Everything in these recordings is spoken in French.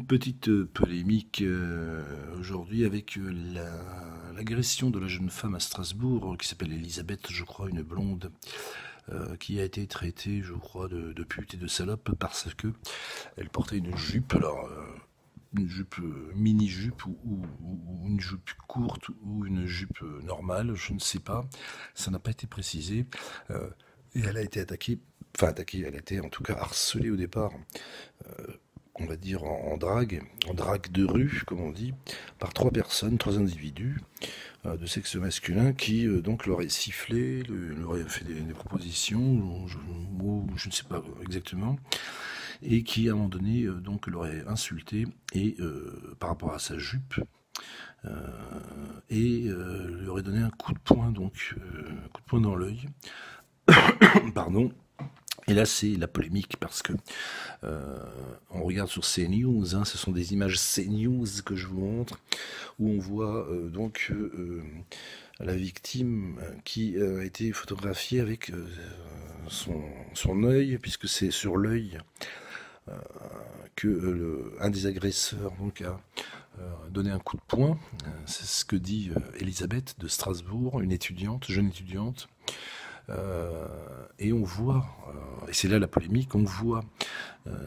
petite polémique aujourd'hui avec l'agression de la jeune femme à Strasbourg qui s'appelle Elisabeth, je crois, une blonde, qui a été traitée, je crois, de pute et de salope parce que elle portait une jupe, alors une jupe mini-jupe ou une jupe courte ou une jupe normale, je ne sais pas, ça n'a pas été précisé, et elle a été attaquée, elle a été en tout cas harcelée au départ, on va dire en drague de rue, comme on dit, par trois individus de sexe masculin qui donc l'auraient sifflé, leur auraient fait des propositions, je ne sais pas exactement, et qui à un moment donné donc l'aurait insulté et par rapport à sa jupe et lui aurait donné un coup de poing, donc un coup de poing dans l'œil. Pardon. Et là, c'est la polémique parce que on regarde sur CNews, hein, ce sont des images CNews que je vous montre, où on voit donc la victime qui a été photographiée avec son œil, puisque c'est sur l'œil que un des agresseurs donc a donné un coup de poing. C'est ce que dit Elisabeth de Strasbourg, une étudiante, jeune étudiante. Et on voit, et c'est là la polémique, on voit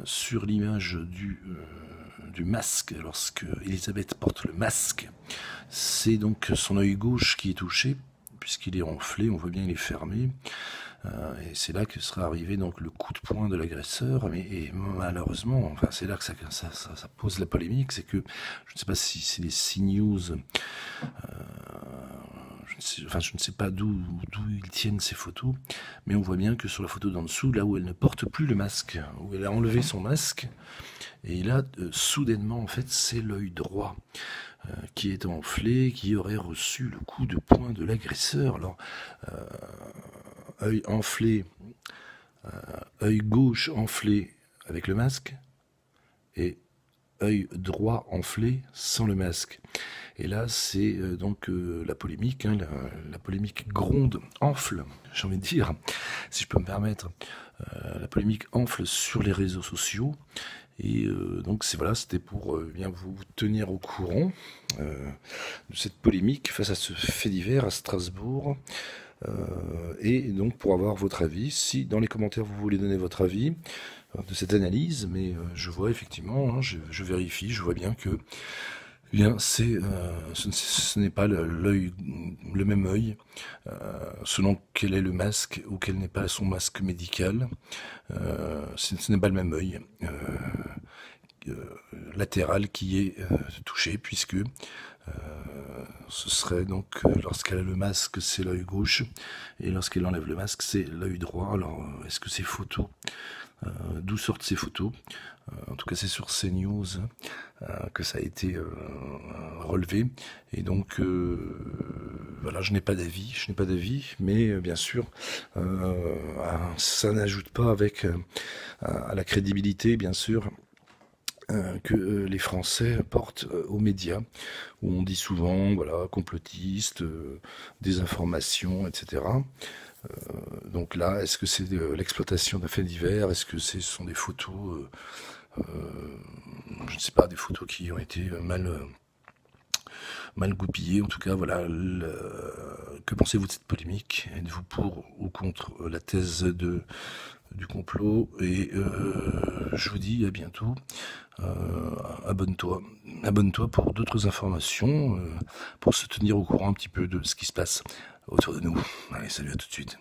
sur l'image du masque, lorsque Elisabeth porte le masque, c'est donc son œil gauche qui est touché, puisqu'il est enflé, on voit bien il est fermé, et c'est là que sera arrivé donc le coup de poing de l'agresseur, et malheureusement, enfin c'est là que ça pose la polémique, c'est que, je ne sais pas si c'est les CNews, je ne sais pas d'où ils tiennent ces photos, mais on voit bien que sur la photo d'en dessous, là où elle ne porte plus le masque, où elle a enlevé son masque, et là, soudainement, en fait, c'est l'œil droit qui est enflé, qui aurait reçu le coup de poing de l'agresseur. Alors, œil enflé, œil gauche enflé avec le masque, et œil droit enflé sans le masque. Et là, c'est donc la polémique, hein, la polémique gronde, enfle, j'ai envie de dire, si je peux me permettre. La polémique enfle sur les réseaux sociaux. Et donc, c'était pour bien vous tenir au courant de cette polémique face à ce fait divers à Strasbourg. Et donc, pour avoir votre avis, si dans les commentaires vous voulez donner votre avis de cette analyse, mais je vois effectivement, hein, je vérifie, je vois bien que bien, ce n'est pas le même œil, selon quel est le masque ou quel n'est pas son masque médical. Ce n'est pas le même œil latéral qui est touché, puisque ce serait donc, lorsqu'elle a le masque, c'est l'œil gauche, et lorsqu'elle enlève le masque, c'est l'œil droit. Alors, est-ce que ces photos, d'où sortent ces photos? En tout cas, c'est sur CNews que ça a été relevé. Et donc, voilà, je n'ai pas d'avis, mais bien sûr, ça n'ajoute pas à la crédibilité, bien sûr, que les Français portent aux médias, où on dit souvent, voilà, complotistes, désinformation, etc. Donc là, est-ce que c'est l'exploitation d'un fait divers? Est-ce que ce sont des photos, je ne sais pas, des photos qui ont été mal goupillées? En tout cas, voilà, que pensez-vous de cette polémique? Êtes-vous pour ou contre la thèse du complot? Et je vous dis à bientôt. Abonne-toi pour d'autres informations, pour se tenir au courant un petit peu de ce qui se passe autour de nous. Allez, salut, à tout de suite.